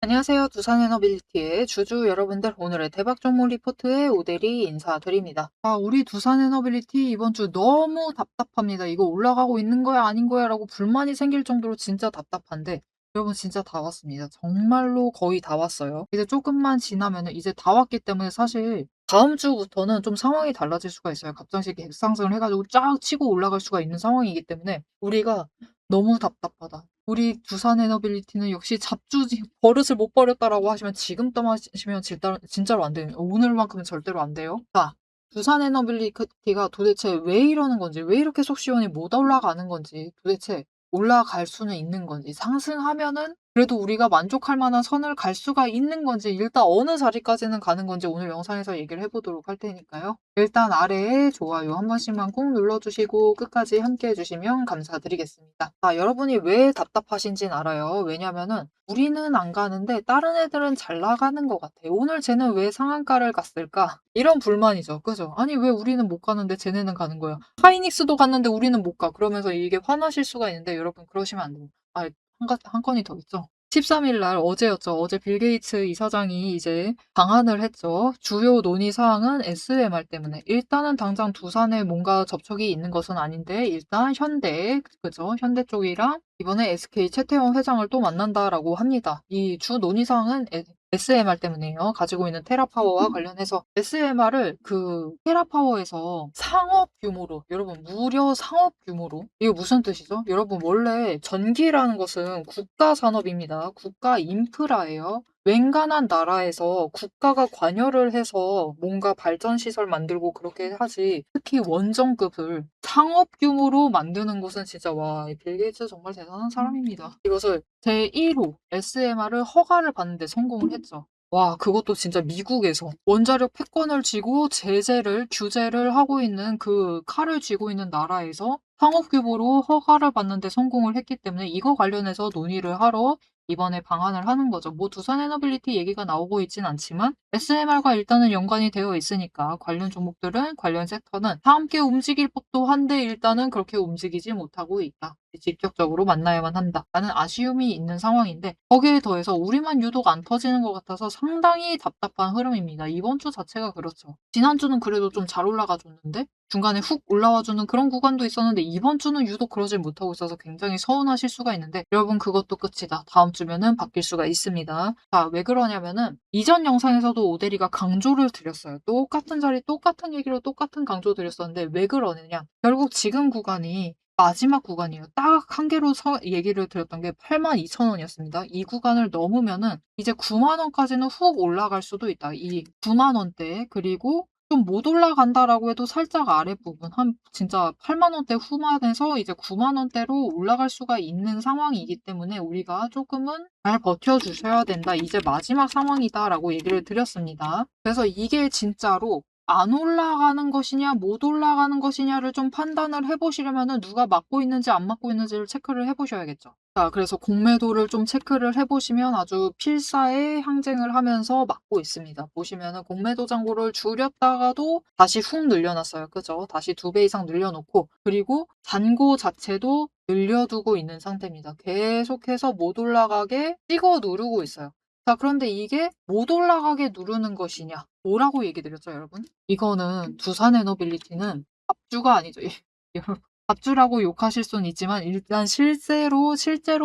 안녕하세요. 두산에너빌리티의 주주 여러분들, 오늘의 대박 종목 리포트에 오대리 인사드립니다. 우리 두산에너빌리티 이번 주 너무 답답합니다. 이거 올라가고 있는 거야, 아닌 거야 라고 불만이 생길 정도로 진짜 답답한데, 여러분 진짜 다 왔습니다. 정말로 거의 다 왔어요. 이제 조금만 지나면 이제 다 왔기 때문에 사실 다음 주부터는 좀 상황이 달라질 수가 있어요. 갑자기 갭상승을 해가지고 쫙 치고 올라갈 수가 있는 상황이기 때문에 우리가 너무 답답하다. 우리 두산에너빌리티는 역시 잡주지 버릇을 못 버렸다라고 하시면 지금 떠마시면 진짜로 안 돼요. 오늘만큼은 절대로 안 돼요. 자, 두산에너빌리티가 도대체 왜 이러는 건지, 왜 이렇게 속 시원히 못 올라가는 건지, 도대체 올라갈 수는 있는 건지, 상승하면은 그래도 우리가 만족할 만한 선을 갈 수가 있는 건지, 일단 어느 자리까지는 가는 건지 오늘 영상에서 얘기를 해보도록 할 테니까요. 일단 아래에 좋아요 한 번씩만 꼭 눌러주시고 끝까지 함께 해주시면 감사드리겠습니다. 여러분이 왜 답답하신진 알아요. 왜냐면은 우리는 안 가는데 다른 애들은 잘 나가는 것 같아. 오늘 쟤는 왜 상한가를 갔을까? 이런 불만이죠. 그죠? 아니 왜 우리는 못 가는데 쟤네는 가는 거야. 하이닉스도 갔는데 우리는 못 가. 그러면서 이게 화나실 수가 있는데 여러분 그러시면 안 됩니다. 한 건이 더 있죠. 13일 날 어제였죠. 어제 빌 게이츠 이사장이 이제 방한을 했죠. 주요 논의 사항은 SMR 때문에. 일단은 당장 두산에 뭔가 접촉이 있는 것은 아닌데 일단 현대, 그죠? 현대 쪽이랑 이번에 SK 최태원 회장을 또 만난다라고 합니다. 이 주 논의 사항은 SMR 때문에요. 가지고 있는 테라파워와 관련해서 SMR을 테라파워에서 상업 규모로, 여러분 무려 상업 규모로, 이거 무슨 뜻이죠? 여러분 원래 전기라는 것은 국가 산업입니다. 국가 인프라예요. 웬간한 나라에서 국가가 관여를 해서 뭔가 발전 시설 만들고 그렇게 하지, 특히 원전급을 상업 규모로 만드는 곳은 진짜 빌 게이츠 정말 대단한 사람입니다. 이것을 제1호 SMR을 허가를 받는데 성공을 했죠. 그것도 진짜 미국에서 원자력 패권을 쥐고 규제를 하고 있는 그 칼을 쥐고 있는 나라에서 상업 규모로 허가를 받는데 성공을 했기 때문에 이거 관련해서 논의를 하러 이번에 방한을 하는 거죠. 뭐 두산에너빌리티 얘기가 나오고 있진 않지만 SMR과 일단은 연관이 되어 있으니까 관련 종목들은, 관련 섹터는 다 함께 움직일 법도 한데 일단은 그렇게 움직이지 못하고 있다. 직접적으로 만나야만 한다 라는 아쉬움이 있는 상황인데, 거기에 더해서 우리만 유독 안 터지는 것 같아서 상당히 답답한 흐름입니다. 이번 주 자체가 그렇죠. 지난주는 그래도 좀 잘 올라가 줬는데 중간에 훅 올라와주는 그런 구간도 있었는데 이번 주는 유독 그러질 못하고 있어서 굉장히 서운하실 수가 있는데, 여러분 그것도 끝이다. 다음 주면은 바뀔 수가 있습니다. 왜 그러냐면은 이전 영상에서도 오대리가 강조를 드렸어요. 똑같은 자리 똑같은 얘기로 똑같은 강조 드렸었는데 왜 그러느냐, 결국 지금 구간이 마지막 구간이에요. 딱 한 개로 얘기를 드렸던 게 82,000원이었습니다. 이 구간을 넘으면은 이제 9만 원까지는 훅 올라갈 수도 있다. 이 9만 원대, 그리고 좀 못 올라간다라고 해도 살짝 아랫부분, 한 진짜 8만 원대 후반에서 이제 9만 원대로 올라갈 수가 있는 상황이기 때문에 우리가 조금은 잘 버텨주셔야 된다. 이제 마지막 상황이다라고 얘기를 드렸습니다. 그래서 이게 진짜로 안 올라가는 것이냐 못 올라가는 것이냐를 좀 판단을 해보시려면은 누가 막고 있는지 안 막고 있는지를 체크를 해보셔야겠죠. 그래서 공매도를 좀 체크를 해보시면 아주 필사의 항쟁을 하면서 막고 있습니다. 보시면은 공매도 잔고를 줄였다가도 다시 훅 늘려놨어요. 그죠? 다시 2배 이상 늘려놓고, 그리고 잔고 자체도 늘려두고 있는 상태입니다. 계속해서 못 올라가게 찍어 누르고 있어요. 그런데 이게 못 올라가게 누르는 것이냐? 뭐라고 얘기 드렸죠, 여러분? 이거는 두산에너빌리티는 잡주가 아니죠. 여러분, 잡주라고 욕하실 수는 있지만 일단 실제로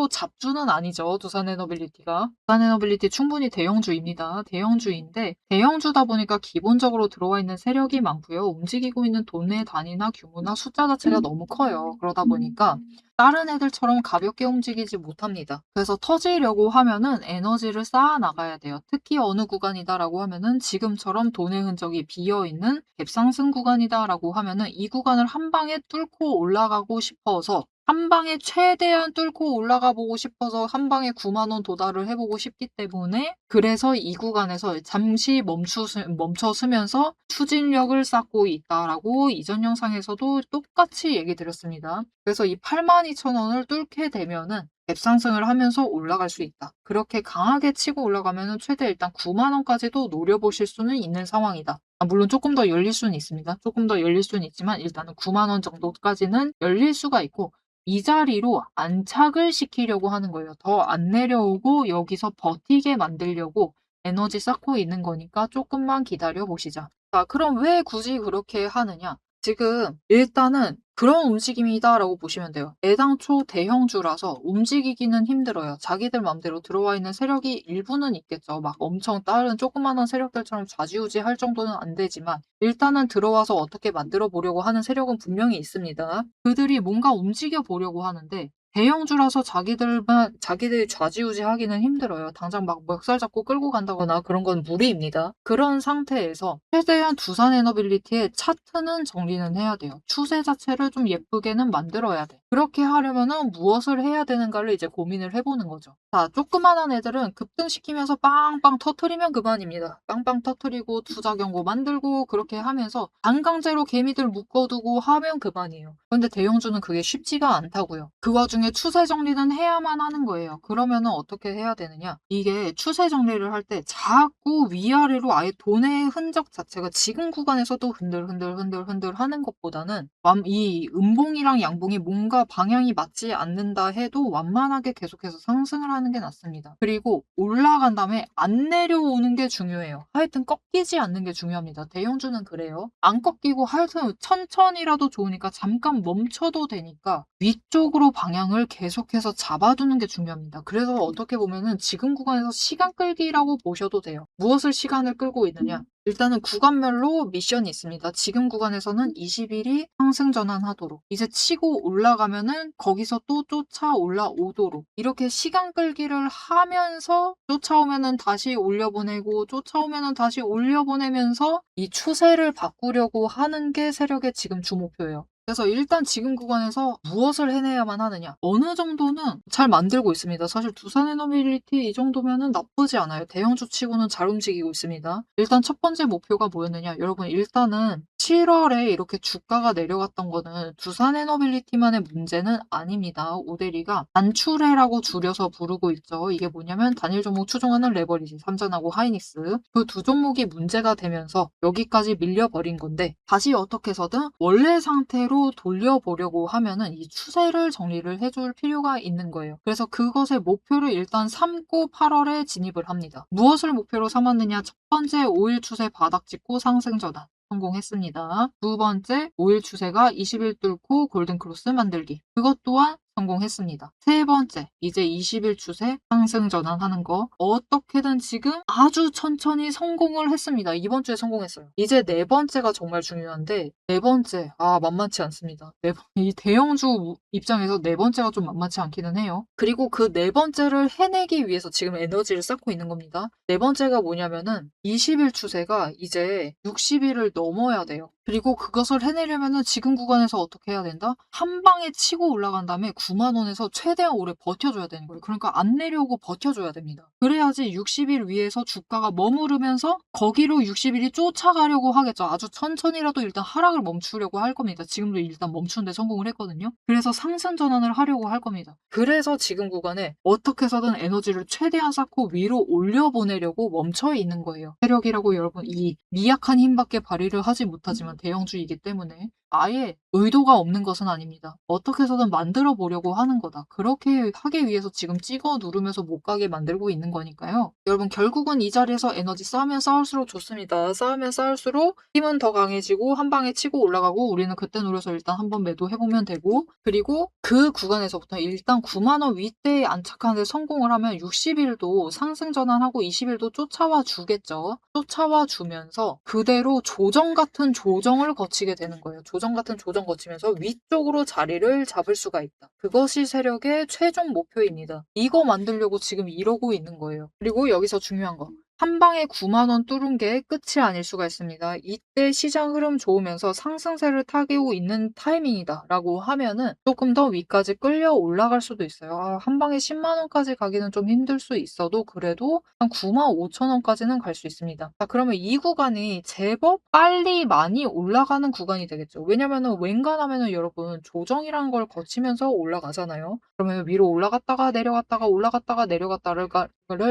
잡주는 아니죠. 두산에너빌리티가. 두산에너빌리티 충분히 대형주입니다. 대형주인데 대형주다 보니까 기본적으로 들어와 있는 세력이 많고요. 움직이고 있는 돈의 단위나 규모나 숫자 자체가 너무 커요. 그러다 보니까 다른 애들처럼 가볍게 움직이지 못합니다. 그래서 터지려고 하면은 에너지를 쌓아 나가야 돼요. 특히 어느 구간이다라고 하면은 지금처럼 돈의 흔적이 비어있는 갭상승 구간이다라고 하면은 이 구간을 한 방에 뚫고 올라가고 싶어서, 한 방에 최대한 뚫고 올라가 보고 싶어서 한 방에 9만 원 도달을 해보고 싶기 때문에, 그래서 이 구간에서 잠시 멈춰서면서 추진력을 쌓고 있다라고 이전 영상에서도 똑같이 얘기 드렸습니다. 그래서 이 82,000원을 뚫게 되면은 갭상승을 하면서 올라갈 수 있다. 그렇게 강하게 치고 올라가면 최대 일단 9만 원까지도 노려보실 수는 있는 상황이다. 물론 조금 더 열릴 수는 있습니다. 조금 더 열릴 수는 있지만 일단은 9만 원 정도까지는 열릴 수가 있고 이 자리로 안착을 시키려고 하는 거예요. 더 안 내려오고 여기서 버티게 만들려고 에너지 쌓고 있는 거니까 조금만 기다려 보시자. 자, 그럼 왜 굳이 그렇게 하느냐? 지금 일단은 그런 움직임이다라고 보시면 돼요. 애당초 대형주라서 움직이기는 힘들어요. 자기들 맘대로 들어와 있는 세력이 일부는 있겠죠. 막 엄청 다른 조그마한 세력들처럼 좌지우지할 정도는 안 되지만 일단은 들어와서 어떻게 만들어 보려고 하는 세력은 분명히 있습니다. 그들이 뭔가 움직여 보려고 하는데 대형주라서 자기들이 좌지우지하기는 힘들어요. 당장 막 멱살 잡고 끌고 간다거나 그런 건 무리입니다. 그런 상태에서 최대한 두산에너빌리티의 차트는 정리는 해야 돼요. 추세 자체를 좀 예쁘게는 만들어야 돼. 그렇게 하려면은 무엇을 해야 되는가를 이제 고민을 해보는 거죠. 자, 조그만한 애들은 급등시키면서 빵빵 터트리면 그만입니다. 빵빵 터트리고 투자 경고 만들고 그렇게 하면서 반강제로 개미들 묶어두고 하면 그만이에요. 근데 대형주는 그게 쉽지가 않다고요. 그 와중에 추세 정리는 해야만 하는 거예요. 그러면은 어떻게 해야 되느냐? 이게 추세 정리를 할 때 자꾸 위아래로 아예 돈의 흔적 자체가 지금 구간에서도 흔들 하는 것보다는 이 음봉이랑 양봉이 뭔가 방향이 맞지 않는다 해도 완만하게 계속해서 상승을 하는 게 낫습니다. 그리고 올라간 다음에 안 내려오는 게 중요해요. 하여튼 꺾이지 않는 게 중요합니다. 대형주는 그래요. 안 꺾이고 하여튼 천천히라도 좋으니까 잠깐 멈춰도 되니까 위쪽으로 방향을 계속해서 잡아두는 게 중요합니다. 그래서 어떻게 보면은 지금 구간에서 시간 끌기라고 보셔도 돼요. 무엇을 시간을 끌고 있느냐? 일단은 구간별로 미션이 있습니다. 지금 구간에서는 20일이 상승 전환하도록 이제 치고 올라가면은 거기서 또 쫓아 올라오도록 이렇게 시간 끌기를 하면서 쫓아오면은 다시 올려보내고 쫓아오면은 다시 올려보내면서 이 추세를 바꾸려고 하는 게 세력의 지금 주 목표예요. 그래서 일단 지금 구간에서 무엇을 해내야만 하느냐. 어느 정도는 잘 만들고 있습니다. 사실 두산에너빌리티 이 정도면은 나쁘지 않아요. 대형주 치고는 잘 움직이고 있습니다. 일단 첫 번째 목표가 뭐였느냐. 여러분 일단은 7월에 이렇게 주가가 내려갔던 거는 두산에너빌리티만의 문제는 아닙니다. 오데리가 단추레라고 줄여서 부르고 있죠. 이게 뭐냐면 단일 종목 추종하는 레버리지, 삼전하고 하이닉스. 그 두 종목이 문제가 되면서 여기까지 밀려버린 건데 다시 어떻게 해서든 원래 상태로 돌려보려고 하면은 이 추세를 정리를 해줄 필요가 있는 거예요. 그래서 그것의 목표를 일단 삼고 8월에 진입을 합니다. 무엇을 목표로 삼았느냐? 첫 번째 5일 추세 바닥 찍고 상승 전환. 성공했습니다. 두 번째, 5일 추세가 20일 뚫고 골든크로스 만들기. 그것 또한 성공했습니다. 세 번째, 이제 20일 추세 상승 전환하는 거 어떻게든 지금 아주 천천히 성공을 했습니다. 이번 주에 성공했어요. 이제 네 번째가 정말 중요한데 네 번째, 만만치 않습니다. 이 대형주 입장에서 네 번째가 좀 만만치 않기는 해요. 그리고 그 네 번째를 해내기 위해서 지금 에너지를 쌓고 있는 겁니다. 네 번째가 뭐냐면은 20일 추세가 이제 60일을 넘어야 돼요. 그리고 그것을 해내려면은 지금 구간에서 어떻게 해야 된다? 한 방에 치고 올라간 다음에 9만 원에서 최대한 오래 버텨줘야 되는 거예요. 그러니까 안 내려오고 버텨줘야 됩니다. 그래야지 60일 위에서 주가가 머무르면서 거기로 60일이 쫓아가려고 하겠죠. 아주 천천히라도 일단 하락을 멈추려고 할 겁니다. 지금도 일단 멈추는데 성공을 했거든요. 그래서 상승 전환을 하려고 할 겁니다. 그래서 지금 구간에 어떻게 해서든 에너지를 최대한 쌓고 위로 올려보내려고 멈춰 있는 거예요. 세력이라고 여러분 이 미약한 힘밖에 발휘를 하지 못하지만 대형주이기 때문에 아예 의도가 없는 것은 아닙니다. 어떻게 해서든 만들어 보려고 하는 거다. 그렇게 하기 위해서 지금 찍어 누르면서 못 가게 만들고 있는 거니까요. 여러분 결국은 이 자리에서 에너지 쌓으면 쌓을수록 좋습니다. 쌓으면 쌓을수록 힘은 더 강해지고 한 방에 치고 올라가고 우리는 그때 노려서 일단 한번 매도해보면 되고 그리고 그 구간에서부터 일단 9만 원 윗대에 안착하는데 성공을 하면 60일도 상승 전환하고 20일도 쫓아와 주겠죠. 쫓아와 주면서 그대로 조정 같은 조정을 거치게 되는 거예요. 조정 같은 조정 거치면서 위쪽으로 자리를 잡을 수가 있다. 그것이 세력의 최종 목표입니다. 이거 만들려고 지금 이러고 있는 거예요. 그리고 여기서 중요한 거. 한 방에 9만 원 뚫은 게 끝이 아닐 수가 있습니다. 이때 시장 흐름 좋으면서 상승세를 타고 있는 타이밍이다라고 하면은 조금 더 위까지 끌려 올라갈 수도 있어요. 한 방에 10만 원까지 가기는 좀 힘들 수 있어도 그래도 한 9만 5천 원까지는 갈 수 있습니다. 자, 그러면 이 구간이 제법 빨리 많이 올라가는 구간이 되겠죠. 왜냐면은 웬간하면은 여러분 조정이란 걸 거치면서 올라가잖아요. 그러면 위로 올라갔다가 내려갔다가 올라갔다가 내려갔다를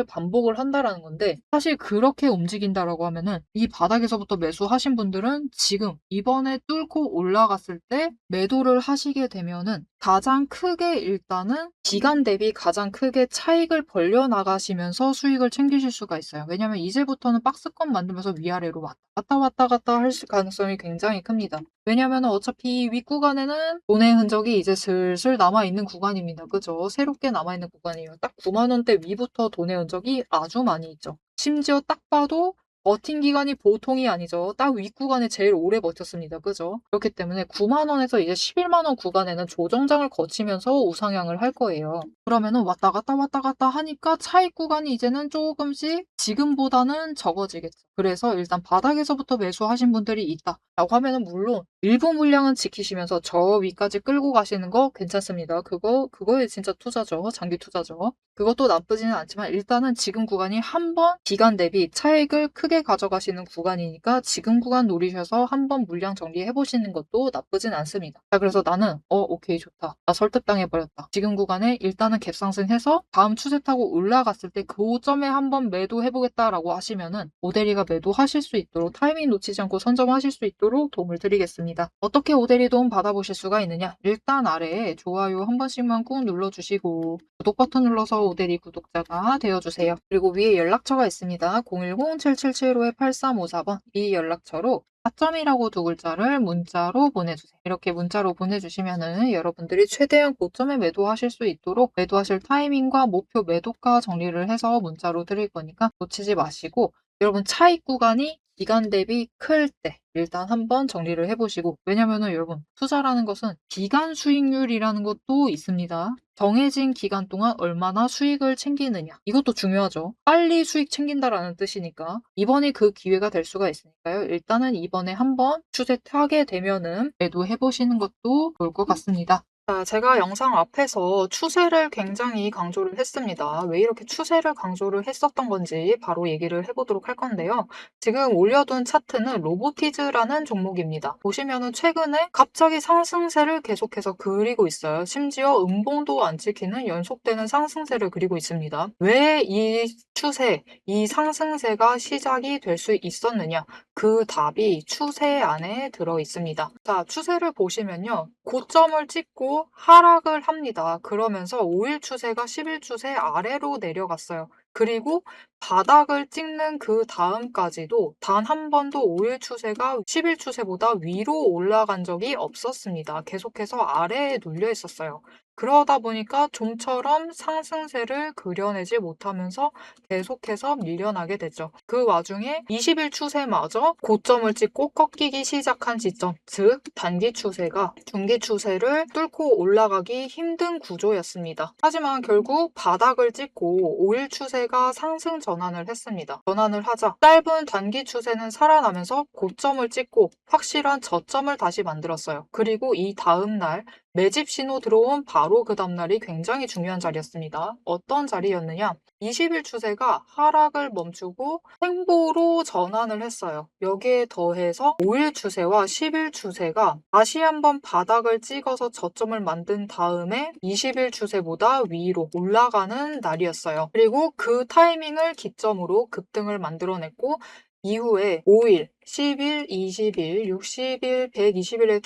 반복을 한다라는 건데, 사실 그렇게 움직인다라고 하면은 이 바닥에서부터 매수하신 분들은 지금 이번에 뚫고 올라갔을 때 매도를 하시게 되면은 가장 크게 일단은 기간 대비 가장 크게 차익을 벌려 나가시면서 수익을 챙기실 수가 있어요. 왜냐면 이제부터는 박스권 만들면서 위아래로 왔다 갔다 할 가능성이 굉장히 큽니다. 왜냐면은 어차피 윗구간에는 돈의 흔적이 이제 슬슬 남아있는 구간입니다. 그죠? 새롭게 남아있는 구간이에요. 딱 9만 원대 위부터 돈의 흔적이 아주 많이 있죠. 심지어 딱 봐도 버틴 기간이 보통이 아니죠. 딱 윗구간에 제일 오래 버텼습니다. 그죠? 그렇기 때문에 9만 원에서 이제 11만 원 구간에는 조정장을 거치면서 우상향을 할 거예요. 그러면은 왔다 갔다 하니까 차익 구간이 이제는 조금씩 지금보다는 적어지겠죠. 그래서 일단 바닥에서부터 매수하신 분들이 있다라고 하면은 물론 일부 물량은 지키시면서 저 위까지 끌고 가시는 거 괜찮습니다. 그거에 진짜 투자죠. 장기 투자죠. 그것도 나쁘지는 않지만 일단은 지금 구간이 한번 기간 대비 차익을 크게 가져가시는 구간이니까 지금 구간 노리셔서 한번 물량 정리해 보시는 것도 나쁘진 않습니다. 자, 그래서 나는 오케이 좋다. 나 설득당해 버렸다. 지금 구간에 일단은 갭상승해서 다음 추세 타고 올라갔을 때 그 점에 한번 매도해 보겠다라고 하시면은 오데리가 매도하실 수 있도록 타이밍 놓치지 않고 선점하실 수 있도록 도움을 드리겠습니다. 어떻게 오데리 도움 받아보실 수가 있느냐? 일단 아래에 좋아요 한 번씩만 꾹 눌러주시고 구독 버튼 눌러서 오데리 구독자가 되어주세요. 그리고 위에 연락처가 있습니다. 010-7775-8354번 이 연락처로 4점이라고 두 글자를 문자로 보내주세요. 이렇게 문자로 보내주시면은 여러분들이 최대한 고점에 매도하실 수 있도록 매도하실 타이밍과 목표 매도가 정리를 해서 문자로 드릴 거니까 놓치지 마시고 여러분 차익 구간이 기간 대비 클 때 일단 한번 정리를 해보시고 왜냐면은 여러분 투자라는 것은 기간 수익률이라는 것도 있습니다. 정해진 기간 동안 얼마나 수익을 챙기느냐 이것도 중요하죠. 빨리 수익 챙긴다라는 뜻이니까 이번이 그 기회가 될 수가 있으니까요. 일단은 이번에 한번 추세 타게 되면은 매도해보시는 것도 좋을 것 같습니다. 자, 제가 영상 앞에서 추세를 굉장히 강조를 했습니다. 왜 이렇게 추세를 강조를 했었던 건지 바로 얘기를 해보도록 할 건데요. 지금 올려둔 차트는 로보티즈라는 종목입니다. 보시면은 최근에 갑자기 상승세를 계속해서 그리고 있어요. 심지어 음봉도 안 찍히는 연속되는 상승세를 그리고 있습니다. 왜 이 추세, 이 상승세가 시작이 될 수 있었느냐? 그 답이 추세 안에 들어 있습니다. 자, 추세를 보시면요. 고점을 찍고 하락을 합니다. 그러면서 5일 추세가 10일 추세 아래로 내려갔어요. 그리고 바닥을 찍는 그 다음까지도 단 한 번도 5일 추세가 10일 추세보다 위로 올라간 적이 없었습니다. 계속해서 아래에 눌려 있었어요. 그러다 보니까 좀처럼 상승세를 그려내지 못하면서 계속해서 밀려나게 됐죠. 그 와중에 20일 추세마저 고점을 찍고 꺾이기 시작한 시점, 즉 단기 추세가 중기 추세를 뚫고 올라가기 힘든 구조였습니다. 하지만 결국 바닥을 찍고 5일 추세가 상승 전환을 했습니다. 전환을 하자 짧은 단기 추세는 살아나면서 고점을 찍고 확실한 저점을 다시 만들었어요. 그리고 이 다음 날 매집 신호 들어온 바로 그 다음날이 굉장히 중요한 자리였습니다. 어떤 자리였느냐? 20일 추세가 하락을 멈추고 횡보로 전환을 했어요. 여기에 더해서 5일 추세와 10일 추세가 다시 한번 바닥을 찍어서 저점을 만든 다음에 20일 추세보다 위로 올라가는 날이었어요. 그리고 그 타이밍을 기점으로 급등을 만들어냈고 이후에 5일, 10일, 20일, 60일, 120일의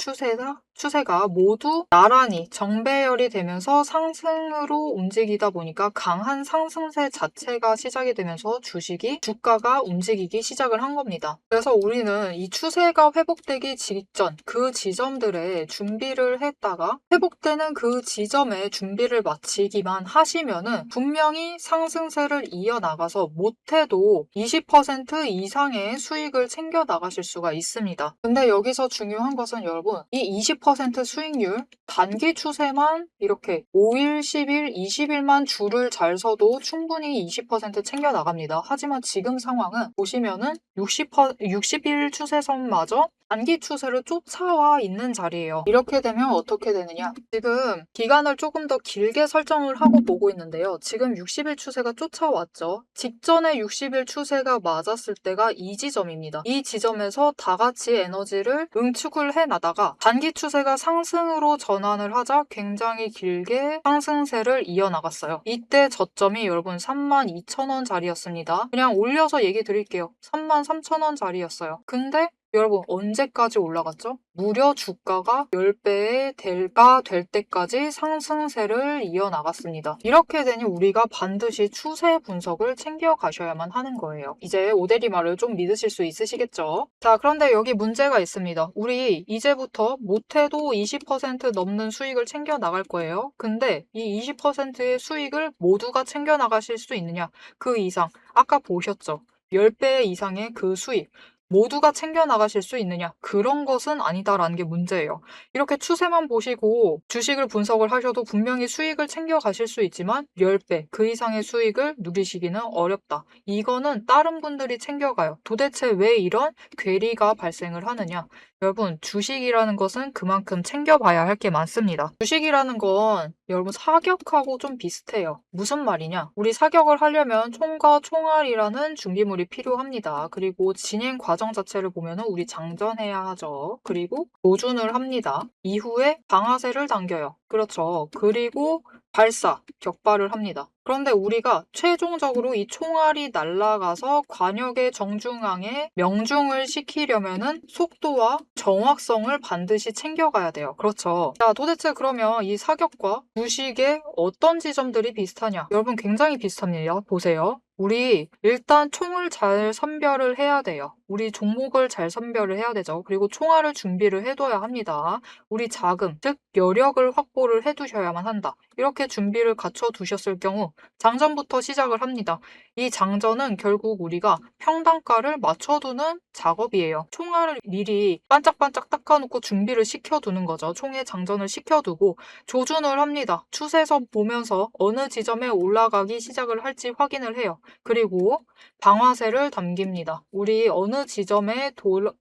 추세가 모두 나란히 정배열이 되면서 상승으로 움직이다 보니까 강한 상승세 자체가 시작이 되면서 주가가 움직이기 시작을 한 겁니다. 그래서 우리는 이 추세가 회복되기 직전 그 지점들에 준비를 했다가 회복되는 그 지점에 준비를 마치기만 하시면은 분명히 상승세를 이어나가서 못해도 20% 이상의 수익을 챙겨 챙겨나가실 수가 있습니다. 근데 여기서 중요한 것은 여러분, 이 20% 수익률, 단기 추세만 이렇게 5일, 10일, 20일만 줄을 잘 서도 충분히 20% 챙겨나갑니다. 하지만 지금 상황은 보시면은 60일 추세선마저 단기 추세를 쫓아와 있는 자리예요. 이렇게 되면 어떻게 되느냐? 지금 기간을 조금 더 길게 설정을 하고 보고 있는데요. 지금 60일 추세가 쫓아왔죠. 직전에 60일 추세가 맞았을 때가 이 지점입니다. 이 지점에서 다 같이 에너지를 응축을 해나다가 단기 추세가 상승으로 전환을 하자 굉장히 길게 상승세를 이어나갔어요. 이때 저점이 여러분 32,000원 자리였습니다. 그냥 올려서 얘기 드릴게요. 33,000원 자리였어요. 근데 여러분 언제까지 올라갔죠? 무려 주가가 10배의 대가 될 때까지 상승세를 이어나갔습니다. 이렇게 되니 우리가 반드시 추세 분석을 챙겨가셔야만 하는 거예요. 이제 오대리 말을 좀 믿으실 수 있으시겠죠? 자, 그런데 여기 문제가 있습니다. 우리 이제부터 못해도 20% 넘는 수익을 챙겨 나갈 거예요. 근데 이 20%의 수익을 모두가 챙겨 나가실 수 있느냐? 그 이상 아까 보셨죠? 10배 이상의 그 수익 모두가 챙겨 나가실 수 있느냐? 그런 것은 아니다라는 게 문제예요. 이렇게 추세만 보시고 주식을 분석을 하셔도 분명히 수익을 챙겨 가실 수 있지만 10배 그 이상의 수익을 누리시기는 어렵다. 이거는 다른 분들이 챙겨가요. 도대체 왜 이런 괴리가 발생을 하느냐? 여러분, 주식이라는 것은 그만큼 챙겨봐야 할 게 많습니다. 주식이라는 건 여러분 사격하고 좀 비슷해요. 무슨 말이냐? 우리 사격을 하려면 총과 총알이라는 준비물이 필요합니다. 그리고 진행 과정 자체를 보면은 우리 장전해야 하죠. 그리고 조준을 합니다. 이후에 방아쇠를 당겨요. 그렇죠. 그리고 발사, 격발을 합니다. 그런데 우리가 최종적으로 이 총알이 날아가서 관역의 정중앙에 명중을 시키려면은 속도와 정확성을 반드시 챙겨가야 돼요. 그렇죠. 자, 도대체 그러면 이 사격과 주식의 어떤 지점들이 비슷하냐? 여러분 굉장히 비슷합니다. 보세요. 우리 일단 총을 잘 선별을 해야 돼요. 우리 종목을 잘 선별을 해야 되죠. 그리고 총알을 준비를 해둬야 합니다. 우리 자금, 즉 여력을 확보를 해두셔야만 한다. 이렇게 준비를 갖춰두셨을 경우 장전부터 시작을 합니다. 이 장전은 결국 우리가 평단가를 맞춰두는 작업이에요. 총알을 미리 반짝반짝 닦아놓고 준비를 시켜두는 거죠. 총에 장전을 시켜두고 조준을 합니다. 추세선 보면서 어느 지점에 올라가기 시작을 할지 확인을 해요. 그리고 방아쇠를 당깁니다. 우리 어느 지점에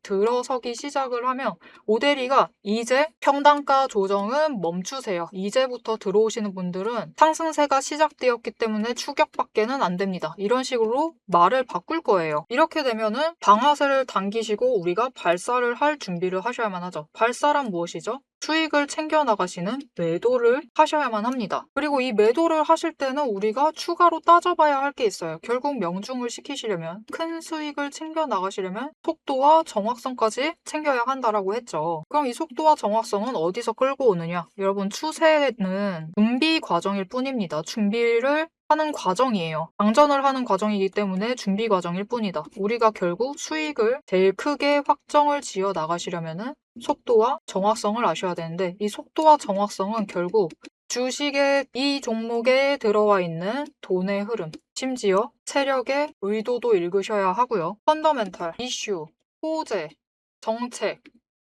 들어서기 시작을 하면 오대리가 이제 평단가 조정은 멈추세요. 이제부터 들어오시는 분들은 상승세가 시작되었기 때문에 추격밖에는 안 됩니다. 이런 식으로 말을 바꿀 거예요. 이렇게 되면은 방아쇠를 당기시고 우리가 발사를 할 준비를 하셔야만 하죠. 발사란 무엇이죠? 수익을 챙겨나가시는 매도를 하셔야만 합니다. 그리고 이 매도를 하실 때는 우리가 추가로 따져봐야 할 게 있어요. 결국 명중을 시키시려면 큰 수익을 챙겨나가시려면 속도와 정확성까지 챙겨야 한다라고 했죠. 그럼 이 속도와 정확성은 어디서 끌고 오느냐? 여러분 추세는 준비 과정일 뿐입니다. 준비를 하는 과정이에요. 장전을 하는 과정이기 때문에 준비 과정일 뿐이다. 우리가 결국 수익을 제일 크게 확정을 지어 나가시려면은 속도와 정확성을 아셔야 되는데 이 속도와 정확성은 결국 주식의 이 종목에 들어와 있는 돈의 흐름, 심지어 세력의 의도도 읽으셔야 하고요. 펀더멘탈, 이슈, 호재, 정책,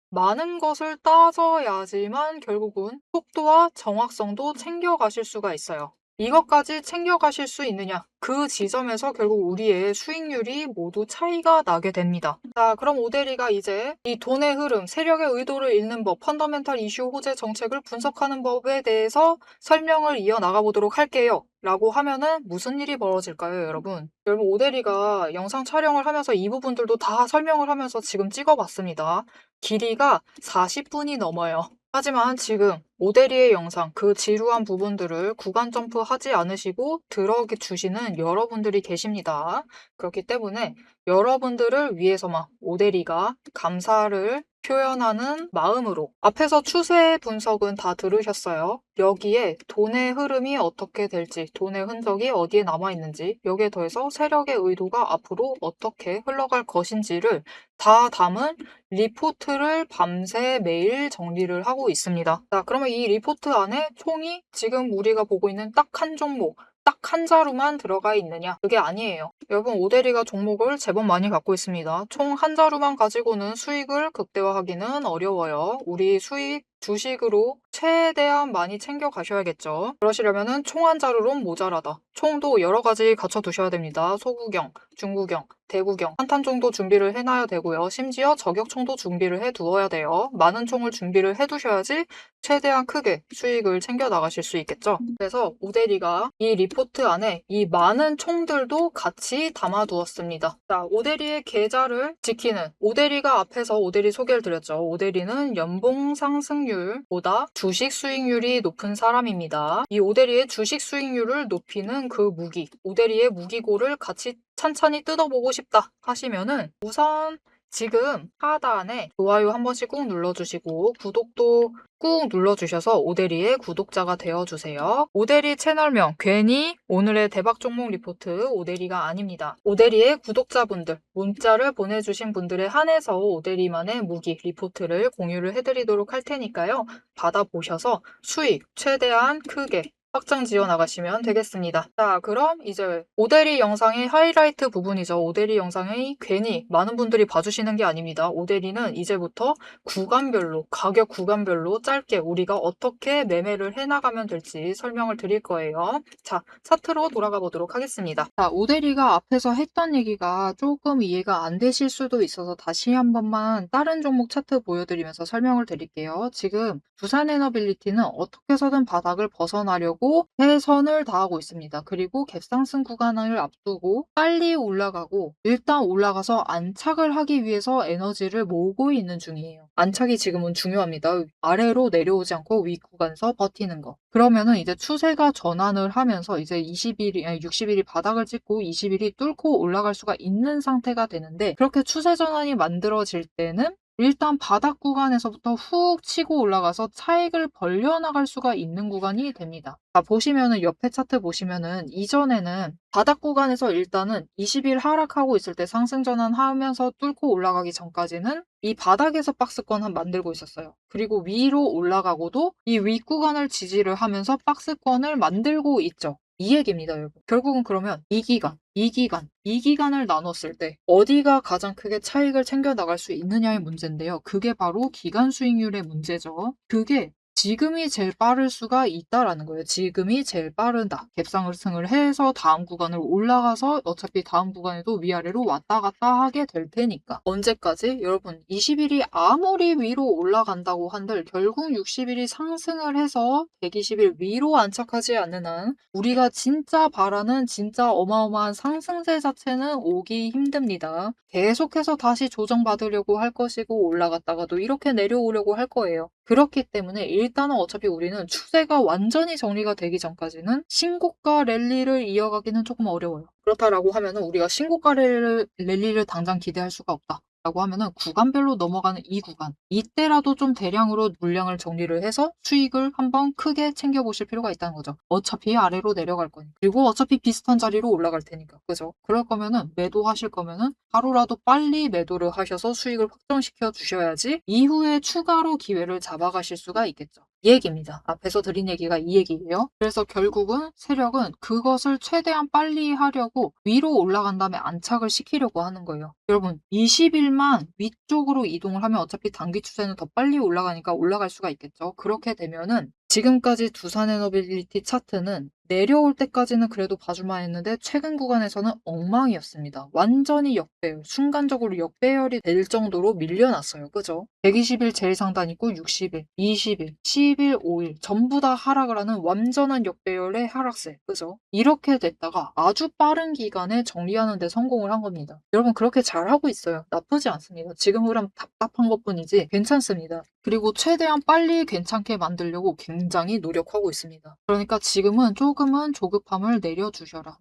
많은 것을 따져야지만 결국은 속도와 정확성도 챙겨가실 수가 있어요. 이것까지 챙겨가실 수 있느냐? 그 지점에서 결국 우리의 수익률이 모두 차이가 나게 됩니다. 자, 그럼 오대리가 이제 이 돈의 흐름, 세력의 의도를 읽는 법, 펀더멘탈 이슈 호재 정책을 분석하는 법에 대해서 설명을 이어나가 보도록 할게요. 라고 하면은 무슨 일이 벌어질까요, 여러분? 여러분, 오대리가 영상 촬영을 하면서 이 부분들도 다 설명을 하면서 지금 찍어봤습니다. 길이가 40분이 넘어요. 하지만 지금 오대리의 영상, 그 지루한 부분들을 구간 점프하지 않으시고 들어오게 주시는 여러분들이 계십니다. 그렇기 때문에 여러분들을 위해서만 오대리가 감사를 표현하는 마음으로 앞에서 추세 분석은 다 들으셨어요. 여기에 돈의 흐름이 어떻게 될지, 돈의 흔적이 어디에 남아있는지, 여기에 더해서 세력의 의도가 앞으로 어떻게 흘러갈 것인지를 다 담은 리포트를 밤새 매일 정리를 하고 있습니다. 자, 그러면 이 리포트 안에 총이 지금 우리가 보고 있는 딱 한 종목, 딱 한 자루만 들어가 있느냐? 그게 아니에요. 여러분, 오데리가 종목을 제법 많이 갖고 있습니다. 총 한 자루만 가지고는 수익을 극대화하기는 어려워요. 우리 수익 주식으로 최대한 많이 챙겨 가셔야겠죠. 그러시려면은 총 한 자루론 모자라다. 총도 여러 가지 갖춰 두셔야 됩니다. 소구경, 중구경, 대구경, 한 탄 정도 준비를 해놔야 되고요. 심지어 저격총도 준비를 해 두어야 돼요. 많은 총을 준비를 해 두셔야지 최대한 크게 수익을 챙겨 나가실 수 있겠죠. 그래서 오데리가 이 리포트 안에 이 많은 총들도 같이 담아 두었습니다. 자, 오데리의 계좌를 지키는 오데리가 앞에서 오데리 소개를 드렸죠. 오데리는 연봉 상승률보다 주식 수익률이 높은 사람입니다. 이 오데리의 주식 수익률을 높이는 그 무기, 오데리의 무기고를 같이 찬찬히 뜯어보고 싶다 하시면은 우선 지금 하단에 좋아요 한 번씩 꾹 눌러주시고 구독도 꾹 눌러주셔서 오데리의 구독자가 되어주세요. 오데리 채널명 괜히 오늘의 대박 종목 리포트 오데리가 아닙니다. 오데리의 구독자분들 문자를 보내주신 분들에 한해서 오데리만의 무기 리포트를 공유를 해드리도록 할 테니까요. 받아보셔서 수익 최대한 크게 확장 지어 나가시면 되겠습니다. 자, 그럼 이제 오데리 영상의 하이라이트 부분이죠. 오데리 영상이 괜히 많은 분들이 봐주시는 게 아닙니다. 오데리는 이제부터 구간별로, 가격 구간별로 짧게 우리가 어떻게 매매를 해나가면 될지 설명을 드릴 거예요. 자, 차트로 돌아가 보도록 하겠습니다. 자, 오데리가 앞에서 했던 얘기가 조금 이해가 안 되실 수도 있어서 다시 한 번만 다른 종목 차트 보여드리면서 설명을 드릴게요. 지금 두산에너빌리티는 어떻게 해서든 바닥을 벗어나려고 최선을 다하고 있습니다. 그리고 갭상승 구간을 앞두고 빨리 올라가고 일단 올라가서 안착을 하기 위해서 에너지를 모으고 있는 중이에요. 안착이 지금은 중요합니다. 아래로 내려오지 않고 윗 구간에서 버티는 거. 그러면은 이제 추세가 전환을 하면서 이제 20일이, 아니 60일이 바닥을 찍고 20일이 뚫고 올라갈 수가 있는 상태가 되는데 그렇게 추세 전환이 만들어질 때는 일단 바닥 구간에서부터 훅 치고 올라가서 차익을 벌려나갈 수가 있는 구간이 됩니다. 자, 보시면은 옆에 차트 보시면은 이전에는 바닥 구간에서 일단은 20일 하락하고 있을 때 상승 전환하면서 뚫고 올라가기 전까지는 이 바닥에서 박스권 한 만들고 있었어요. 그리고 위로 올라가고도 이 윗구간을 지지를 하면서 박스권을 만들고 있죠. 이 얘기입니다, 여러분. 결국은 그러면 이 기간을 나눴을 때 어디가 가장 크게 차익을 챙겨 나갈 수 있느냐의 문제인데요. 그게 바로 기간 수익률의 문제죠. 그게 지금이 제일 빠를 수가 있다라는 거예요. 지금이 제일 빠르다. 갭상승을 해서 다음 구간을 올라가서 어차피 다음 구간에도 위아래로 왔다 갔다 하게 될 테니까. 언제까지? 여러분 20일이 아무리 위로 올라간다고 한들 결국 60일이 상승을 해서 120일 위로 안착하지 않는 한 우리가 진짜 바라는 진짜 어마어마한 상승세 자체는 오기 힘듭니다. 계속해서 다시 조정받으려고 할 것이고 올라갔다가도 이렇게 내려오려고 할 거예요. 그렇기 때문에 일단은 어차피 우리는 추세가 완전히 정리가 되기 전까지는 신고가 랠리를 이어가기는 조금 어려워요. 그렇다라고 하면은 우리가 신고가 랠리를 당장 기대할 수가 없다. 라고 하면은 구간별로 넘어가는 이 구간 이때라도 좀 대량으로 물량을 정리를 해서 수익을 한번 크게 챙겨보실 필요가 있다는 거죠. 어차피 아래로 내려갈 거니까 그리고 어차피 비슷한 자리로 올라갈 테니까 그죠? 그럴 거면은 매도하실 거면은 하루라도 빨리 매도를 하셔서 수익을 확정시켜 주셔야지 이후에 추가로 기회를 잡아가실 수가 있겠죠. 이 얘기입니다. 앞에서 드린 얘기가 이 얘기예요. 그래서 결국은 세력은 그것을 최대한 빨리 하려고 위로 올라간 다음에 안착을 시키려고 하는 거예요. 여러분 20일만 위쪽으로 이동을 하면 어차피 단기 추세는 더 빨리 올라가니까 올라갈 수가 있겠죠. 그렇게 되면은 지금까지 두산에너빌리티 차트는 내려올 때까지는 그래도 봐줄만 했는데 최근 구간에서는 엉망이었습니다. 완전히 역배열, 순간적으로 역배열이 될 정도로 밀려났어요. 그죠? 120일 제일 상단 있고 60일, 20일, 10일, 5일 전부 다 하락을 하는 완전한 역배열의 하락세. 그죠? 이렇게 됐다가 아주 빠른 기간에 정리하는 데 성공을 한 겁니다. 여러분 그렇게 잘하고 있어요. 나쁘지 않습니다. 지금 흐름 답답한 것뿐이지 괜찮습니다. 그리고 최대한 빨리 괜찮게 만들려고 굉장히 노력하고 있습니다. 그러니까 지금은 조금 조금은 조급함을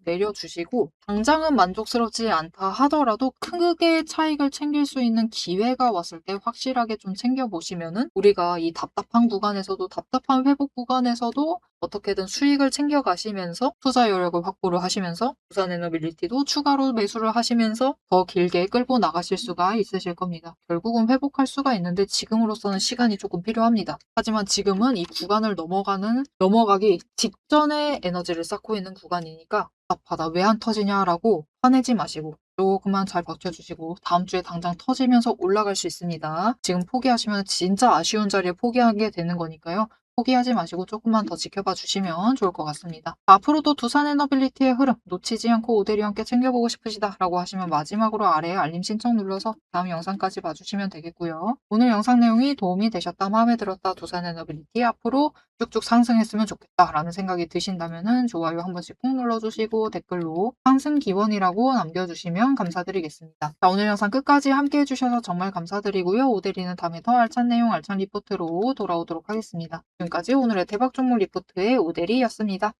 내려주시고 당장은 만족스럽지 않다 하더라도 크게 차익을 챙길 수 있는 기회가 왔을 때 확실하게 좀 챙겨보시면은 우리가 이 답답한 구간에서도 답답한 회복 구간에서도 어떻게든 수익을 챙겨가시면서 투자 여력을 확보를 하시면서 두산에너빌리티도 추가로 매수를 하시면서 더 길게 끌고 나가실 수가 있으실 겁니다. 결국은 회복할 수가 있는데 지금으로서는 시간이 조금 필요합니다. 하지만 지금은 이 구간을 넘어가기 직전에 에너지를 쌓고 있는 구간이니까 답답하다 왜 안 터지냐라고 화내지 마시고 조금만 잘 버텨주시고 다음 주에 당장 터지면서 올라갈 수 있습니다. 지금 포기하시면 진짜 아쉬운 자리에 포기하게 되는 거니까요. 포기하지 마시고 조금만 더 지켜봐 주시면 좋을 것 같습니다. 앞으로도 두산에너빌리티의 흐름 놓치지 않고 오대리 함께 챙겨보고 싶으시다 라고 하시면 마지막으로 아래에 알림 신청 눌러서 다음 영상까지 봐주시면 되겠고요. 오늘 영상 내용이 도움이 되셨다, 마음에 들었다, 두산에너빌리티 앞으로 쭉쭉 상승했으면 좋겠다 라는 생각이 드신다면 좋아요 한 번씩 꾹 눌러주시고 댓글로 상승 기원이라고 남겨주시면 감사드리겠습니다. 자, 오늘 영상 끝까지 함께 해주셔서 정말 감사드리고요. 오대리는 다음에 더 알찬 내용 알찬 리포트로 돌아오도록 하겠습니다. 지금까지 오늘의 대박 종목 리포트의 오대리였습니다.